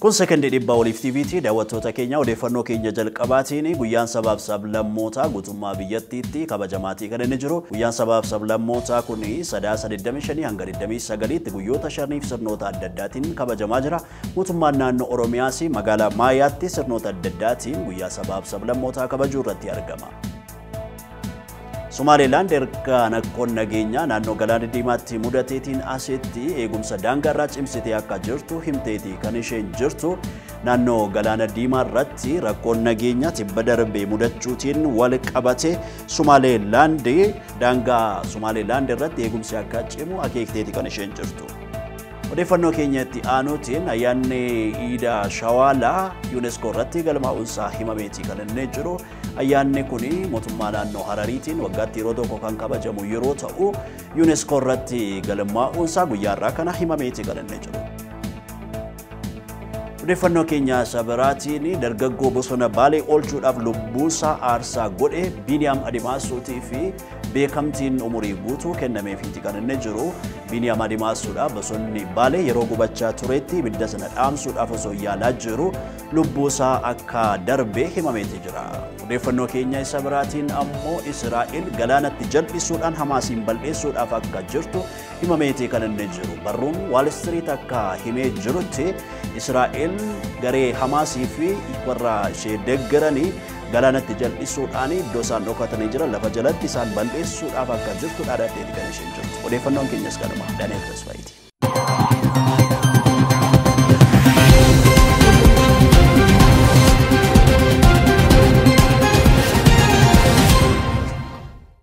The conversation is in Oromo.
Kun sekondii dhibbaa oliif TVT daawwattoota keenya odeeffannoo keenya jalqabaatiin guyyaan sabaaf sablammootaa guutummaa biyyattiitti kabajamaatii kan inni jiru. Guyyaan sabaaf sablammootaa kun sadaasa 25 hanga 29tti guyyoota shaniif sirnoota adda addaatiin kabajamaa jira. Mootummaan naannoo Oromiyaas magaalaa Maayaatti sirnoota adda addaatiin guyyaa sabaaf sablammootaa kabajuu irratti argama. Somaliland erga nakkoon nageenyaa naannoo galaana diimaatti mudateetiin asitti eegumsa daangaarraa cimsitee akka jirtu himteeti kan isheen jirtu. Naannoo galaana diimaa irratti rakkoon nageenyaa tibba darbee mudachuutiin wal qabate Somaliland daangaa Somaliland irratti eegumsi akka cimu akeekteeti kan isheen jirtu. Odeeffannoo keenyatti aanutiin ayyaanni Iida Shawaalaa UNESCO irratti galmaa'uunsaa himameeti kan inni jiru. Ayyaanni kun mootummaa naannoo Harariitiin waggaatti yeroo tokko kan kabajamu yeroo ta'u UNESCO irratti galmaa'uunsaa guyyaarraa kana himameeti kan inni jiru. Odeeffannoo keenya sabiraatiin dargaggoo bosona Baalee oolchuudhaaf lubbuusaa aarsaa godhe Biiniyaam Adimaasuutii fi beekamtiin umurii guutuu kennameefiiti kan inni jiru. Biiniyaam Adimaasuudhaaf bosonni Baalee yeroo gubachaa turetti ibidda sana dhaamsuudhaaf osoo yaalaa jiru lubbuusaa akka darbee himameeti jira. Odeeffannoo keenya isa biraatiin ammoo Israa'el galaanatti jal'isuudhaan Hamaasiin bal'eessuudhaaf akka jirtu himameeti kan inni jiru. Barruun Wall Street akka himee jirutti Israa'el garee Hamaasii fi warra ishee deeggaranii galaanatti jal'isuudhaan iddoo isaan dhokatanii jiran lafa jalatti isaan bal'eessuudhaaf akka jirtu dhaadhateeti kan isheen jirtu. Odeeffannoon keenyas kanuma Daani'el Tasfaayiiti.